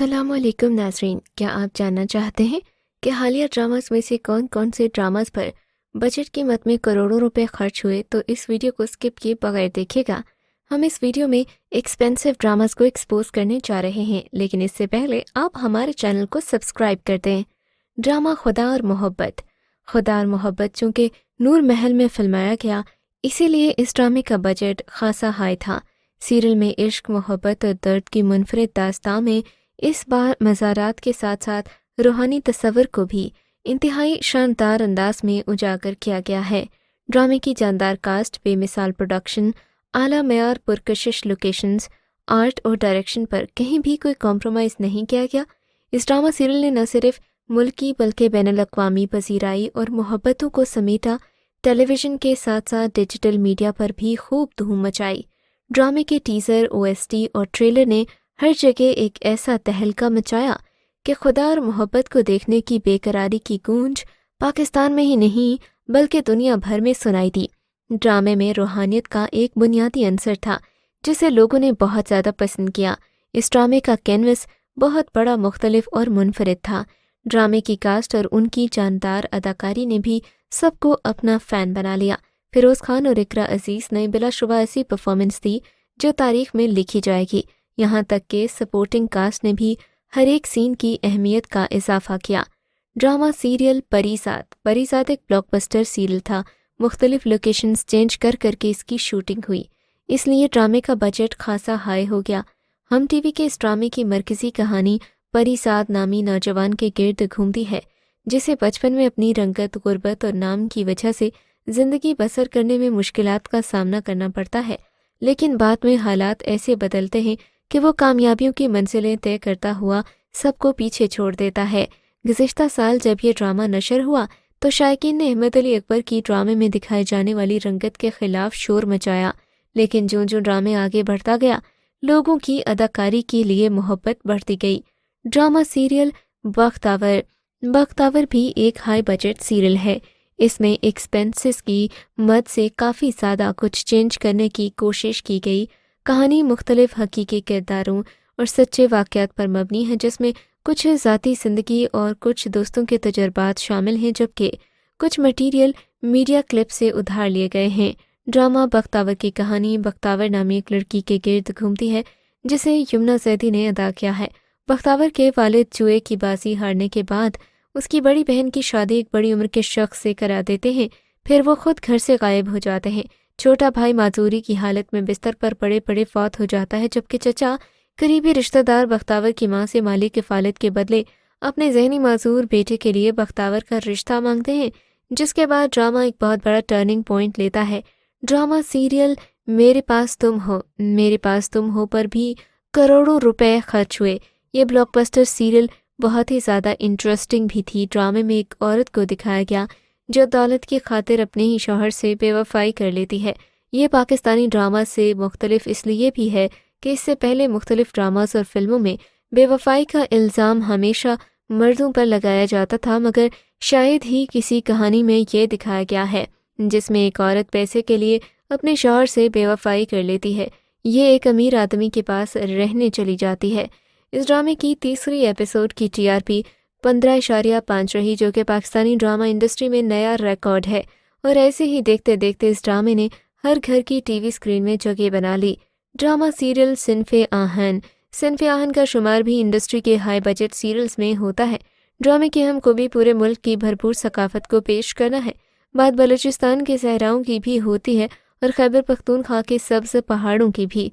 अस्सलाम वालेकुम नाज़रीन, क्या आप जानना चाहते हैं कि हालिया ड्रामास में से कौन कौन से ड्रामास पर बजट की मद में करोड़ों रुपए खर्च हुए? तो इस वीडियो को स्किप किए बगैर देखिएगा। हम इस वीडियो में एक्सपेंसिव ड्रामास को एक्सपोज करने जा रहे हैं, लेकिन इससे पहले आप हमारे चैनल को सब्सक्राइब कर दें। ड्रामा खुदा और मोहब्बत। खुदा और मोहब्बत चूँकि नूर महल में फिल्माया गया, इसीलिए इस ड्रामे का बजट खासा हाई था। सीरियल में इश्क, मोहब्बत और दर्द की मुनफरिद दास्तां में इस बार मज़ारात के साथ साथ रूहानी तस्वर को भी इंतहाई शानदार अंदाज में उजागर किया गया है। ड्रामे की जानदार कास्ट, बेमिसाल प्रोडक्शन, आला मयार पुरकशिश लोकेशंस, आर्ट और डायरेक्शन पर कहीं भी कोई कॉम्प्रोमाइज़ नहीं किया गया। इस ड्रामा सीरियल ने न सिर्फ मुल्की बल्कि बैनुल-अक़वामी पजीराई और मोहब्बतों को समेटा, टेलीविज़न के साथ साथ डिजिटल मीडिया पर भी खूब धूम मचाई। ड्रामे के टीज़र, OST और ट्रेलर ने हर जगह एक ऐसा तहलका मचाया कि खुदा और मोहब्बत को देखने की बेकरारी की गूंज पाकिस्तान में ही नहीं बल्कि दुनिया भर में सुनाई दी। ड्रामे में रूहानियत का एक बुनियादी अंसर था जिसे लोगों ने बहुत ज़्यादा पसंद किया। इस ड्रामे का कैनवस बहुत बड़ा, मुख्तलिफ और मुनफरिद था। ड्रामे की कास्ट और उनकी जानदार अदाकारी ने भी सबको अपना फ़ैन बना लिया। फिरोज़ खान और इकरा अजीज़ ने बिलाशुबा ऐसी परफॉर्मेंस दी जो तारीख में लिखी जाएगी। यहाँ तक कि सपोर्टिंग कास्ट ने भी हर एक सीन की अहमियत का इजाफा किया। ड्रामा सीरियल परीज़ाद एक ब्लॉकबस्टर सीरियल था। मुख्तलिफ लोकेशंस चेंज कर करके इसकी शूटिंग हुई, इसलिए ड्रामे का बजट खासा हाई हो गया। हम टीवी के इस ड्रामे की मरकज़ी कहानी परीज़ाद नामी नौजवान के गिर्द घूमती है, जिसे बचपन में अपनी रंगत, गुर्बत और नाम की वजह से ज़िंदगी बसर करने में मुश्किलात का सामना करना पड़ता है। लेकिन बाद में हालात ऐसे बदलते हैं कि वो कामयाबियों की मंजिलें तय करता हुआ सबको पीछे छोड़ देता है। गुज़िश्ता साल जब ये ड्रामा नशर हुआ तो शायकीन ने अहमद अली अकबर की ड्रामे में दिखाई जाने वाली रंगत के खिलाफ शोर मचाया, लेकिन जो जो ड्रामे आगे बढ़ता गया, लोगों की अदाकारी के लिए मोहब्बत बढ़ती गई। ड्रामा सीरियल बख्तावर भी एक हाई बजट सीरियल है। इसमें एक्सपेंसेस की मद से काफ़ी ज़्यादा कुछ चेंज करने की कोशिश की गई। कहानी मुख्तलिफ हकीकी किरदारों और सच्चे वाक़यात पर मबनी है, जिसमें कुछ ज़ाती ज़िंदगी और कुछ दोस्तों के तजुर्बात शामिल हैं, जबकि कुछ मटीरियल मीडिया क्लिप से उधार लिए गए हैं। ड्रामा बख्तावर की कहानी बख्तावर नामी एक लड़की के गिर्द घूमती है जिसे यमुना ज़ैदी ने अदा किया है। बख्तावर के वालिद जुए की बाजी हारने के बाद उसकी बड़ी बहन की शादी एक बड़ी उम्र के शख्स से करा देते हैं, फिर वो खुद घर से गायब हो जाते हैं। छोटा भाई माजूरी की हालत में बिस्तर पर पड़े पड़े फौत हो जाता है, जबकि चचा करीबी रिश्तेदार बख्तावर की मां से माली किफ़ालत के बदले अपने जहनी माजूर बेटे के लिए बख्तावर का रिश्ता मांगते हैं, जिसके बाद ड्रामा एक बहुत बड़ा टर्निंग पॉइंट लेता है। ड्रामा सीरियल मेरे पास तुम हो पर भी करोड़ों रुपए खर्च हुए। ये ब्लॉकबस्टर सीरियल बहुत ही ज़्यादा इंटरेस्टिंग भी थी। ड्रामे में एक औरत को दिखाया गया जो दौलत की खातिर अपने ही शौहर से बेवफाई कर लेती है। ये पाकिस्तानी ड्रामा से मुख्तलिफ इसलिए भी है कि इससे पहले मुख्तलिफ ड्रामास और फिल्मों में बेवफाई का इल्ज़ाम हमेशा मर्दों पर लगाया जाता था, मगर शायद ही किसी कहानी में ये दिखाया गया है जिसमें एक औरत पैसे के लिए अपने शौहर से बेवफाई कर लेती है। ये एक अमीर आदमी के पास रहने चली जाती है। इस ड्रामे की तीसरी एपिसोड की TRP 15.5 रही, जो कि पाकिस्तानी ड्रामा इंडस्ट्री में नया रिकॉर्ड है। और ऐसे ही देखते देखते इस ड्रामे ने हर घर की टीवी स्क्रीन में जगह बना ली। ड्रामा सीरियल सिनफ़े आहन का शुमार भी इंडस्ट्री के हाई बजट सीरियल्स में होता है। ड्रामे की अहम खूबी पूरे मुल्क की भरपूर सकाफत को पेश करना है। बात बलूचिस्तान के सहराओं की भी होती है और खैबर पख्तूनख्वा के सब्ज़ पहाड़ों की भी।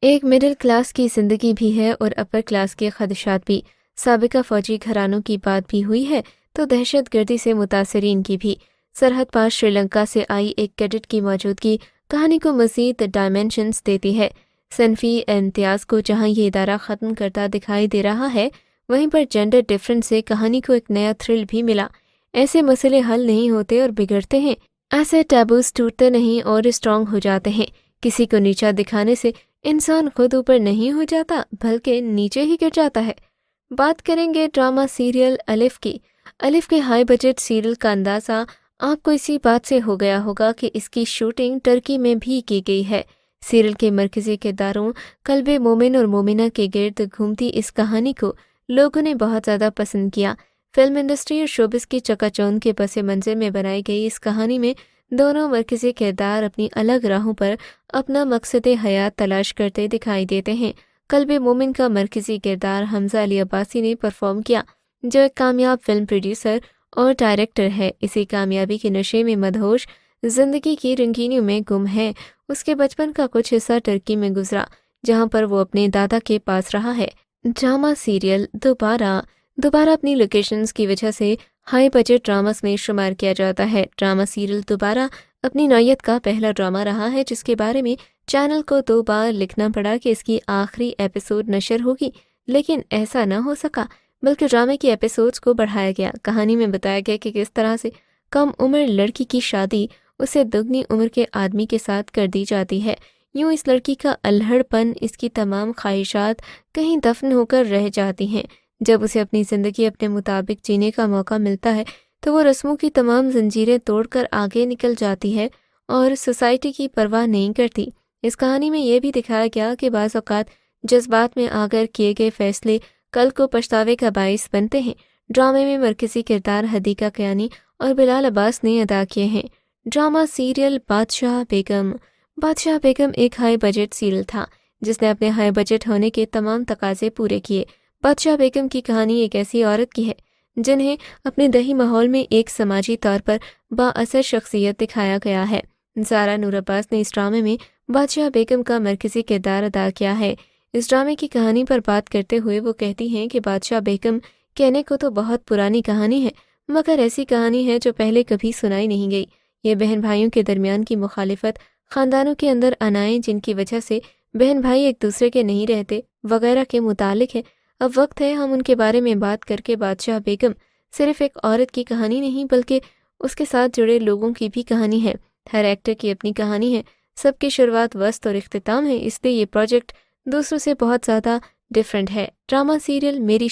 एक मिडिल क्लास की ज़िंदगी भी है और अपर क्लास के खदशात भी। साबिका फ़ौजी घरानों की बात भी हुई है तो दहशत गर्दी से मुतासरीन की भी। सरहद पार श्रीलंका से आई एक कैडेट की मौजूदगी कहानी को मज़ीद डायमेंशंस देती है। सनफ़ी इम्तियाज़ को जहाँ ये इदारा ख़त्म करता दिखाई दे रहा है, वहीं पर जेंडर डिफरेंस से कहानी को एक नया थ्रिल भी मिला। ऐसे मसले हल नहीं होते और बिगड़ते हैं, ऐसे टैबूज़ टूटते नहीं और स्ट्रॉन्ग हो जाते हैं। किसी को नीचा दिखाने से इंसान खुद ऊपर नहीं हो जाता बल्कि नीचे ही गिर जाता है। बात करेंगे ड्रामा सीरियल अलिफ की। अलिफ के हाई बजट सीरियल का अंदाज़ा आपको इसी बात से हो गया होगा कि इसकी शूटिंग टर्की में भी की गई है। सीरियल के मरकज़ी किरदारों कल्बे मोमिन और मोमिना के गिर्द घूमती इस कहानी को लोगों ने बहुत ज़्यादा पसंद किया। फिल्म इंडस्ट्री और शोबिस की चकाचौंध के पस मंज़र में बनाई गई इस कहानी में दोनों मरकज़ी किरदार अपनी अलग राहों पर अपना मकसद हयात तलाश करते दिखाई देते हैं। कल्ब मोमिन का मरकज़ी किरदार हमज़ा अली अब्बासी ने परफॉर्म किया, जो एक कामयाब फिल्म प्रोड्यूसर और डायरेक्टर है। इसी कामयाबी के नशे में मदहोश, जिंदगी की रंगीनियों में गुम है। उसके बचपन का कुछ हिस्सा टर्की में गुजरा, जहां पर वो अपने दादा के पास रहा है। ड्रामा सीरियल दोबारा अपनी लोकेशंस की वजह से हाई बजट ड्रामास में शुमार किया जाता है। ड्रामा सीरियल दोबारा अपनी नौयत का पहला ड्रामा रहा है जिसके बारे में चैनल को 2 बार लिखना पड़ा कि इसकी आखिरी एपिसोड नशर होगी, लेकिन ऐसा न हो सका, बल्कि ड्रामे के एपिसोड्स को बढ़ाया गया। कहानी में बताया गया कि किस तरह से कम उम्र लड़की की शादी उसे दुगनी उम्र के आदमी के साथ कर दी जाती है। यूं इस लड़की का अल्हड़पन, इसकी तमाम ख्वाहिशात कहीं दफन होकर रह जाती हैं। जब उसे अपनी ज़िंदगी अपने मुताबिक जीने का मौका मिलता है तो वो रस्मों की तमाम जंजीरें तोड़कर आगे निकल जाती है और सोसाइटी की परवाह नहीं करती। इस कहानी में ये भी दिखाया गया कि बाज़ औक़ात जज्बात में आकर किए गए फैसले कल को पछतावे का बाइस बनते हैं। ड्रामे में मरकज़ी किरदार हदीका कियानी और बिलाल अब्बास ने अदा किए हैं। ड्रामा सीरियल बादशाह बेगम एक हाई बजट सीरियल था जिसने अपने हाई बजट होने के तमाम तकाजे पूरे किए। बादशाह बेगम की कहानी एक ऐसी औरत की है जिन्हें अपने दही माहौल में एक समाजी तौर पर बाअसर शख्सियत दिखाया गया है। ज़ारा नूर अब्बास ने इस ड्रामे में बादशाह बेगम का मरकज़ी किरदार अदा किया है। इस ड्रामे की कहानी पर बात करते हुए वो कहती हैं कि बादशाह बेगम कहने को तो बहुत पुरानी कहानी है, मगर ऐसी कहानी है जो पहले कभी सुनाई नहीं गई। ये बहन भाइयों के दरमियान की मुखालिफत, ख़ानदानों के अंदर अनाएँ जिनकी वजह से बहन भाई एक दूसरे के नहीं रहते वगैरह के मुतालिक है। अब वक्त है हम उनके बारे में बात करके बादशाह बेगम सिर्फ एक औरत की कहानी नहीं बल्कि उसके साथ जुड़े लोगों की भी कहानी है। हर एक्टर की अपनी कहानी है, सबकी शुरुआत, वस्त और इख्तिताम है, इसलिए ये प्रोजेक्ट दूसरों से बहुत ज़्यादा डिफरेंट है। ड्रामा सीरियल मेरी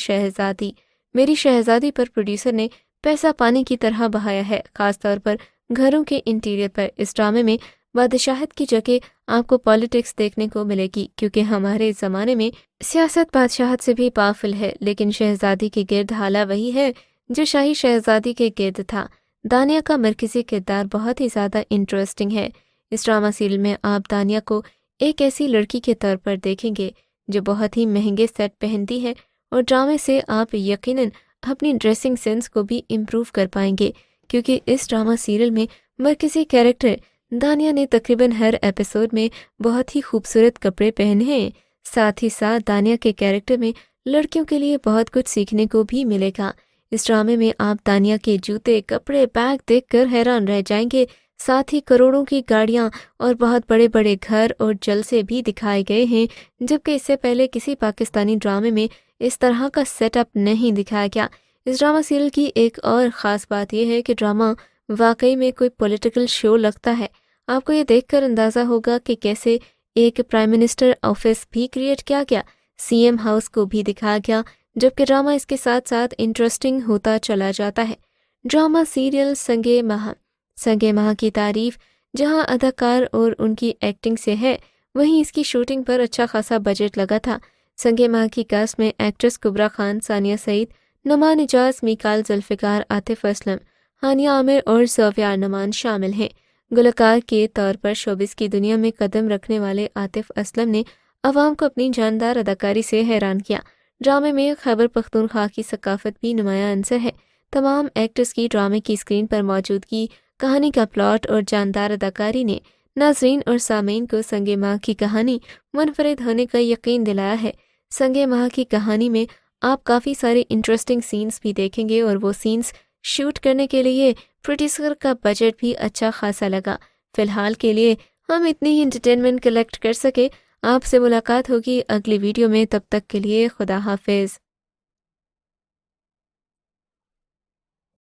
शहज़ादी पर प्रोड्यूसर ने पैसा पानी की तरह बहाया है, ख़ासतौर पर घरों के इंटीरियर पर। इस ड्रामे में बादशाहत की जगह आपको पॉलिटिक्स देखने को मिलेगी, क्योंकि हमारे ज़माने में सियासत बादशाहत से भी पावरफुल है, लेकिन शहज़ादी के गिर्द हाला वही है जो शाही शहज़ादी के गिर्द था। दानिया का मरकज़ी किरदार बहुत ही ज़्यादा इंटरेस्टिंग है। इस ड्रामा सीरियल में आप दानिया को एक ऐसी लड़की के तौर पर देखेंगे जो बहुत ही महंगे सेट पहनती है, और ड्रामे से आप यकीनन अपनी ड्रेसिंग सेंस को भी इम्प्रूव कर पाएंगे, क्योंकि इस ड्रामा सीरियल में मरकज़ी कैरेक्टर दानिया ने तकरीबन हर एपिसोड में बहुत ही खूबसूरत कपड़े पहने हैं। साथ ही साथ दानिया के कैरेक्टर में लड़कियों के लिए बहुत कुछ सीखने को भी मिलेगा। इस ड्रामे में आप दानिया के जूते, कपड़े, बैग देखकर हैरान रह जाएंगे। साथ ही करोड़ों की गाड़ियां और बहुत बड़े बड़े घर और जलसे भी दिखाए गए हैं, जबकि इससे पहले किसी पाकिस्तानी ड्रामे में इस तरह का सेटअप नहीं दिखाया गया। इस ड्रामा सीरियल की एक और ख़ास बात यह है कि ड्रामा वाकई में कोई पॉलिटिकल शो लगता है। आपको ये देखकर अंदाज़ा होगा कि कैसे एक प्राइम मिनिस्टर ऑफिस भी क्रिएट किया गया, सीएम हाउस को भी दिखाया गया, जबकि ड्रामा इसके साथ साथ इंटरेस्टिंग होता चला जाता है। ड्रामा सीरियल संगे माह की तारीफ जहां अदाकार और उनकी एक्टिंग से है, वहीं इसकी शूटिंग पर अच्छा खासा बजट लगा था। संगे माह की कास्ट में एक्ट्रेस कुबरा खान, सानिया सईद, नुमान इजाज, मीकाल जुल्फ़िकार, आतिफ असलम, हानिया आमिर और ज़ोफ़िया नमान शामिल हैं। गुलकार के तौर पर शोबिस की दुनिया में कदम रखने वाले आतिफ असलम ने अवाम को अपनी जानदार अदाकारी से हैरान किया। ड्रामे में खैबर पख्तूनख्वा की सकाफत भी नुमायां अंसर है। तमाम एक्टर्स की ड्रामे की स्क्रीन पर मौजूदगी, कहानी का प्लॉट और जानदार अदाकारी ने नाज़रीन और सामीन को संगे माह की कहानी मुनफरिद होने का यकीन दिलाया है। संगे माह की कहानी में आप काफ़ी सारे इंटरेस्टिंग सीन्स भी देखेंगे, और वो सीन्स शूट करने के लिए प्रोड्यूसर का बजट भी अच्छा खासा लगा। फ़िलहाल के लिए हम इतनी ही एंटरटेनमेंट कलेक्ट कर सके। आपसे मुलाकात होगी अगली वीडियो में, तब तक के लिए खुदा हाफिज़।